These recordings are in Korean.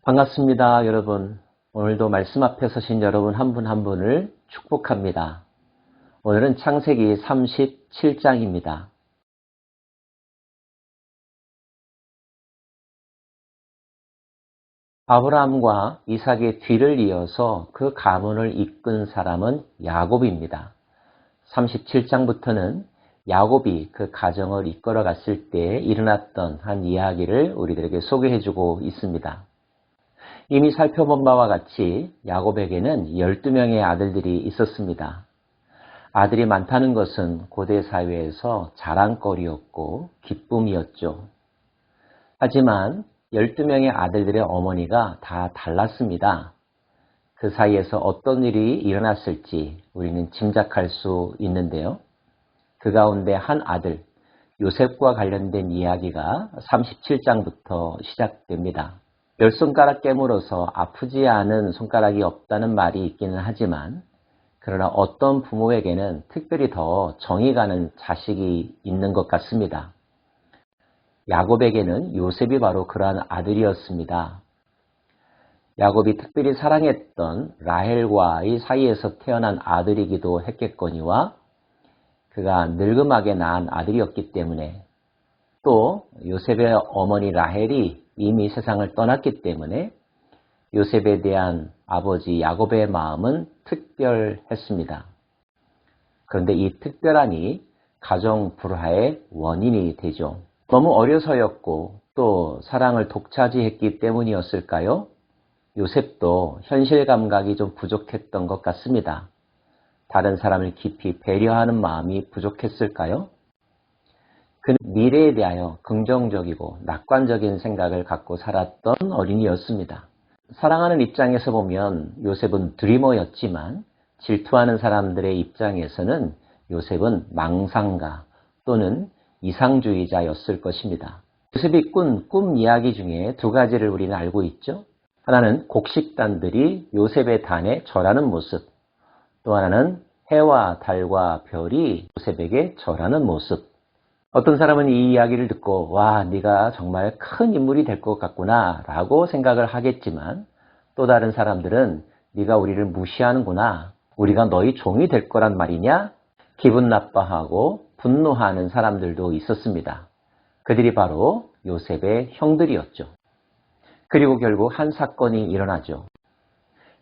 반갑습니다, 여러분. 오늘도 말씀 앞에 서신 여러분 한 분 한 분을 축복합니다. 오늘은 창세기 37장입니다. 아브라함과 이삭의 뒤를 이어서 그 가문을 이끈 사람은 야곱입니다. 37장부터는 야곱이 그 가정을 이끌어 갔을 때 일어났던 한 이야기를 우리들에게 소개해주고 있습니다. 이미 살펴본 바와 같이 야곱에게는 12명의 아들들이 있었습니다. 아들이 많다는 것은 고대 사회에서 자랑거리였고 기쁨이었죠. 하지만 12명의 아들들의 어머니가 다 달랐습니다. 그 사이에서 어떤 일이 일어났을지 우리는 짐작할 수 있는데요. 그 가운데 한 아들, 요셉과 관련된 이야기가 37장부터 시작됩니다. 10손가락 깨물어서 아프지 않은 손가락이 없다는 말이 있기는 하지만 그러나 어떤 부모에게는 특별히 더 정이 가는 자식이 있는 것 같습니다. 야곱에게는 요셉이 바로 그러한 아들이었습니다. 야곱이 특별히 사랑했던 라헬과의 사이에서 태어난 아들이기도 했겠거니와 그가 늙음하게 낳은 아들이었기 때문에 또 요셉의 어머니 라헬이 이미 세상을 떠났기 때문에 요셉에 대한 아버지 야곱의 마음은 특별했습니다. 그런데 이 특별함이 가정 불화의 원인이 되죠. 너무 어려서였고 또 사랑을 독차지했기 때문이었을까요? 요셉도 현실 감각이 좀 부족했던 것 같습니다. 다른 사람을 깊이 배려하는 마음이 부족했을까요? 그는 미래에 대하여 긍정적이고 낙관적인 생각을 갖고 살았던 어린이였습니다. 사랑하는 입장에서 보면 요셉은 드리머였지만 질투하는 사람들의 입장에서는 요셉은 망상가 또는 이상주의자였을 것입니다. 요셉이 꾼 꿈 이야기 중에 두 가지를 우리는 알고 있죠. 하나는 곡식단들이 요셉의 단에 절하는 모습, 또 하나는 해와 달과 별이 요셉에게 절하는 모습. 어떤 사람은 이 이야기를 듣고 와, 네가 정말 큰 인물이 될 것 같구나 라고 생각을 하겠지만 또 다른 사람들은 네가 우리를 무시하는구나, 우리가 너희 종이 될 거란 말이냐, 기분 나빠하고 분노하는 사람들도 있었습니다. 그들이 바로 요셉의 형들이었죠. 그리고 결국 한 사건이 일어나죠.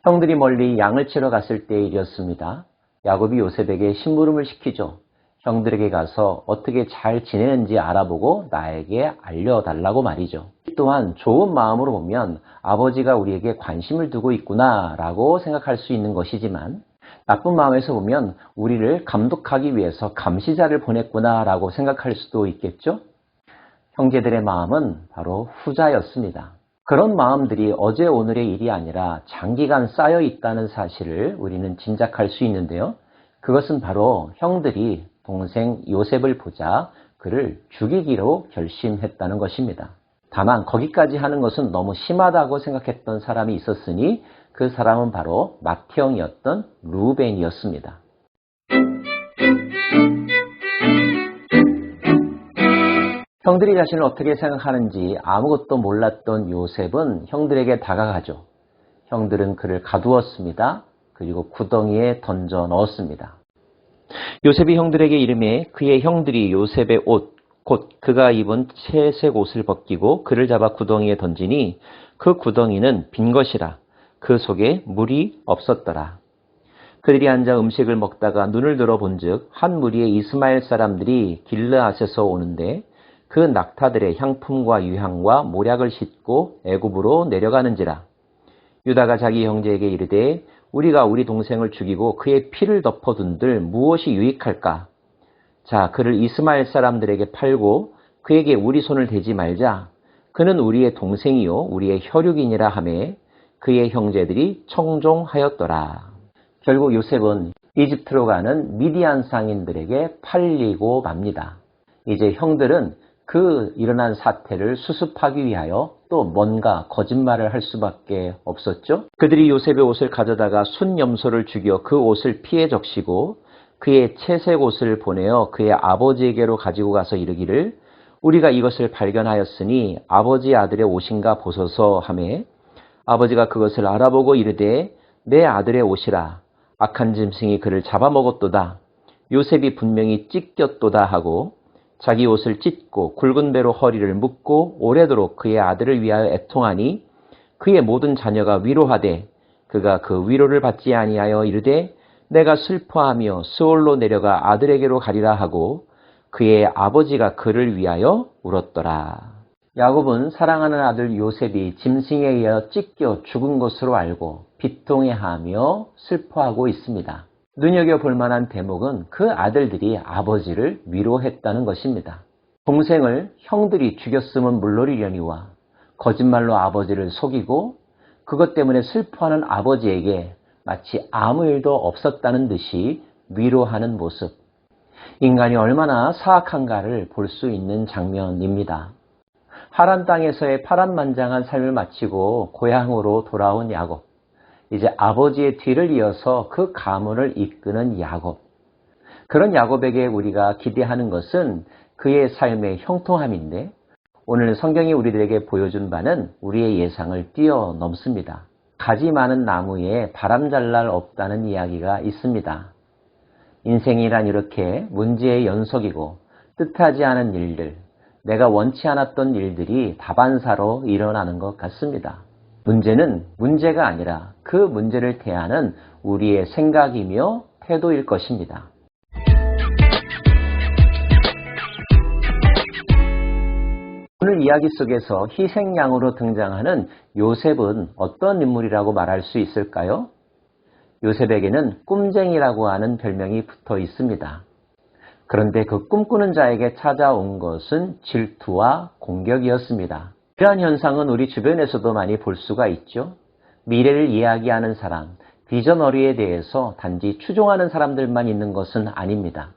형들이 멀리 양을 치러 갔을 때의 일이었습니다. 야곱이 요셉에게 심부름을 시키죠. 형들에게 가서 어떻게 잘 지내는지 알아보고 나에게 알려달라고 말이죠. 또한 좋은 마음으로 보면 아버지가 우리에게 관심을 두고 있구나 라고 생각할 수 있는 것이지만 나쁜 마음에서 보면 우리를 감독하기 위해서 감시자를 보냈구나 라고 생각할 수도 있겠죠. 형제들의 마음은 바로 후자였습니다. 그런 마음들이 어제 오늘의 일이 아니라 장기간 쌓여 있다는 사실을 우리는 짐작할 수 있는데요. 그것은 바로 형들이 동생 요셉을 보자 그를 죽이기로 결심했다는 것입니다. 다만 거기까지 하는 것은 너무 심하다고 생각했던 사람이 있었으니 그 사람은 바로 맏형이었던 루벤이었습니다. 형들이 자신을 어떻게 생각하는지 아무것도 몰랐던 요셉은 형들에게 다가가죠. 형들은 그를 가두었습니다. 그리고 구덩이에 던져 넣었습니다. 요셉이 형들에게 이르매 그의 형들이 요셉의 옷, 곧 그가 입은 채색 옷을 벗기고 그를 잡아 구덩이에 던지니 그 구덩이는 빈 것이라. 그 속에 물이 없었더라. 그들이 앉아 음식을 먹다가 눈을 들어 본즉 한 무리의 이스마엘 사람들이 길르앗에서 오는데 그 낙타들의 향품과 유향과 모략을 싣고 애굽으로 내려가는지라. 유다가 자기 형제에게 이르되 우리가 우리 동생을 죽이고 그의 피를 덮어둔들 무엇이 유익할까? 자, 그를 이스마엘 사람들에게 팔고 그에게 우리 손을 대지 말자. 그는 우리의 동생이요 우리의 혈육이니라 하매 그의 형제들이 청종하였더라. 결국 요셉은 이집트로 가는 미디안 상인들에게 팔리고 맙니다. 이제 형들은 그 일어난 사태를 수습하기 위하여 또 뭔가 거짓말을 할 수밖에 없었죠. 그들이 요셉의 옷을 가져다가 순염소를 죽여 그 옷을 피에 적시고 그의 채색 옷을 보내어 그의 아버지에게로 가지고 가서 이르기를 우리가 이것을 발견하였으니 아버지 아들의 옷인가 보소서 하매 아버지가 그것을 알아보고 이르되 내 아들의 옷이라. 악한 짐승이 그를 잡아먹었도다. 요셉이 분명히 찢겼도다 하고 자기 옷을 찢고 굵은 배로 허리를 묶고 오래도록 그의 아들을 위하여 애통하니 그의 모든 자녀가 위로하되 그가 그 위로를 받지 아니하여 이르되 내가 슬퍼하며 스올로 내려가 아들에게로 가리라 하고 그의 아버지가 그를 위하여 울었더라. 야곱은 사랑하는 아들 요셉이 짐승에 의하여 찢겨 죽은 것으로 알고 비통해하며 슬퍼하고 있습니다. 눈여겨볼 만한 대목은 그 아들들이 아버지를 위로했다는 것입니다. 동생을 형들이 죽였으면 물놀이려니와 거짓말로 아버지를 속이고 그것 때문에 슬퍼하는 아버지에게 마치 아무 일도 없었다는 듯이 위로하는 모습. 인간이 얼마나 사악한가를 볼 수 있는 장면입니다. 하란 땅에서의 파란만장한 삶을 마치고 고향으로 돌아온 야곱. 이제 아버지의 뒤를 이어서 그 가문을 이끄는 야곱. 그런 야곱에게 우리가 기대하는 것은 그의 삶의 형통함인데 오늘 성경이 우리들에게 보여준 바는 우리의 예상을 뛰어넘습니다. 가지 많은 나무에 바람 잘 날 없다는 이야기가 있습니다. 인생이란 이렇게 문제의 연속이고 뜻하지 않은 일들, 내가 원치 않았던 일들이 다반사로 일어나는 것 같습니다. 문제는 문제가 아니라 그 문제를 대하는 우리의 생각이며 태도일 것입니다. 오늘 이야기 속에서 희생양으로 등장하는 요셉은 어떤 인물이라고 말할 수 있을까요? 요셉에게는 꿈쟁이라고 하는 별명이 붙어 있습니다. 그런데 그 꿈꾸는 자에게 찾아온 것은 질투와 공격이었습니다. 이러한 현상은 우리 주변에서도 많이 볼 수가 있죠. 미래를 이야기하는 사람, 비전어리에 대해서 단지 추종하는 사람들만 있는 것은 아닙니다.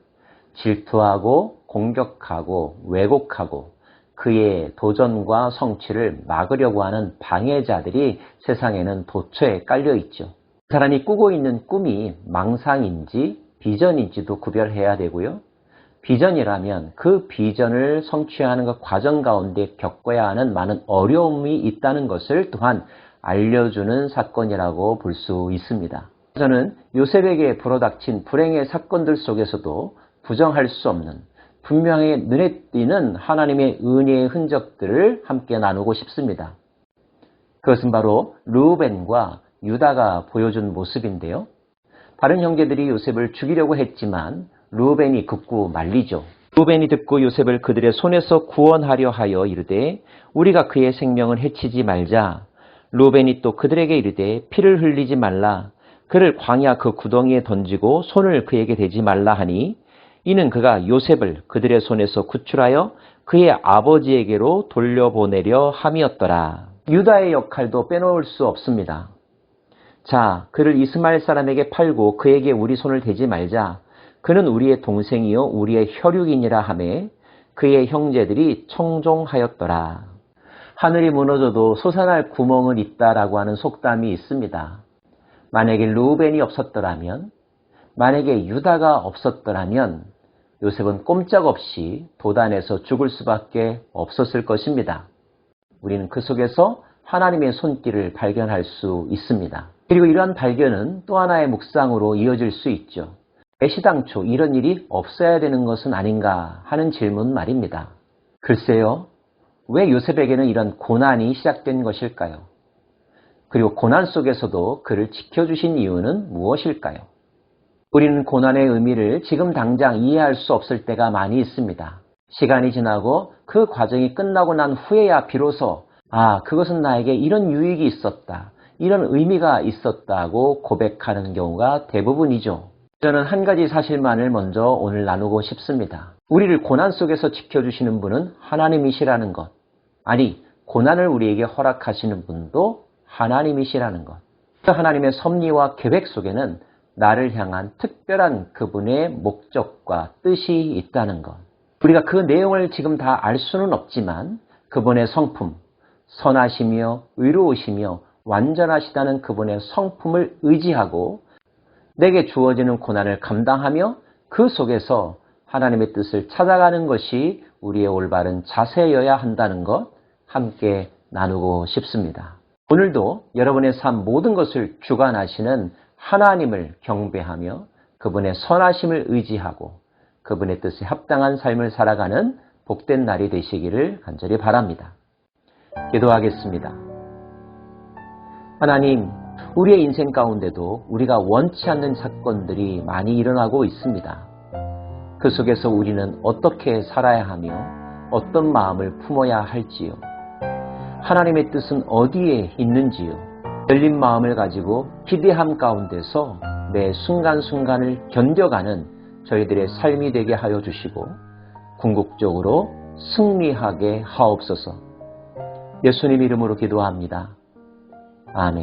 질투하고 공격하고 왜곡하고 그의 도전과 성취를 막으려고 하는 방해자들이 세상에는 도처에 깔려 있죠. 그 사람이 꾸고 있는 꿈이 망상인지 비전인지도 구별해야 되고요. 비전이라면 그 비전을 성취하는 그 과정 가운데 겪어야 하는 많은 어려움이 있다는 것을 또한 알려주는 사건이라고 볼 수 있습니다. 저는 요셉에게 불어닥친 불행의 사건들 속에서도 부정할 수 없는 분명히 눈에 띄는 하나님의 은혜의 흔적들을 함께 나누고 싶습니다. 그것은 바로 르우벤과 유다가 보여준 모습인데요. 다른 형제들이 요셉을 죽이려고 했지만 르우벤이 극구 말리죠. 르우벤이 듣고 요셉을 그들의 손에서 구원하려 하여 이르되 우리가 그의 생명을 해치지 말자. 르우벤이 또 그들에게 이르되 피를 흘리지 말라. 그를 광야 그 구덩이에 던지고 손을 그에게 대지 말라 하니 이는 그가 요셉을 그들의 손에서 구출하여 그의 아버지에게로 돌려보내려 함이었더라. 유다의 역할도 빼놓을 수 없습니다. 자, 그를 이스마엘 사람에게 팔고 그에게 우리 손을 대지 말자. 그는 우리의 동생이요 우리의 혈육이니라 하매 그의 형제들이 청종하였더라. 하늘이 무너져도 솟아날 구멍은 있다라고 하는 속담이 있습니다. 만약에 르우벤이 없었더라면, 만약에 유다가 없었더라면 요셉은 꼼짝없이 도단에서 죽을 수밖에 없었을 것입니다. 우리는 그 속에서 하나님의 손길을 발견할 수 있습니다. 그리고 이러한 발견은 또 하나의 묵상으로 이어질 수 있죠. 애시당초 이런 일이 없어야 되는 것은 아닌가 하는 질문 말입니다. 글쎄요, 왜 요셉에게는 이런 고난이 시작된 것일까요? 그리고 고난 속에서도 그를 지켜주신 이유는 무엇일까요? 우리는 고난의 의미를 지금 당장 이해할 수 없을 때가 많이 있습니다. 시간이 지나고 그 과정이 끝나고 난 후에야 비로소 그것은 나에게 이런 유익이 있었다, 이런 의미가 있었다고 고백하는 경우가 대부분이죠. 저는 한 가지 사실만을 먼저 오늘 나누고 싶습니다. 우리를 고난 속에서 지켜주시는 분은 하나님이시라는 것. 아니, 고난을 우리에게 허락하시는 분도 하나님이시라는 것. 하나님의 섭리와 계획 속에는 나를 향한 특별한 그분의 목적과 뜻이 있다는 것. 우리가 그 내용을 지금 다 알 수는 없지만 그분의 성품, 선하시며 의로우시며 완전하시다는 그분의 성품을 의지하고 내게 주어지는 고난을 감당하며 그 속에서 하나님의 뜻을 찾아가는 것이 우리의 올바른 자세여야 한다는 것 함께 나누고 싶습니다. 오늘도 여러분의 삶 모든 것을 주관하시는 하나님을 경배하며 그분의 선하심을 의지하고 그분의 뜻에 합당한 삶을 살아가는 복된 날이 되시기를 간절히 바랍니다. 기도하겠습니다. 하나님, 우리의 인생 가운데도 우리가 원치 않는 사건들이 많이 일어나고 있습니다. 그 속에서 우리는 어떻게 살아야 하며 어떤 마음을 품어야 할지요. 하나님의 뜻은 어디에 있는지요. 열린 마음을 가지고 기대함 가운데서 매 순간순간을 견뎌가는 저희들의 삶이 되게 하여 주시고 궁극적으로 승리하게 하옵소서. 예수님 이름으로 기도합니다. 아멘.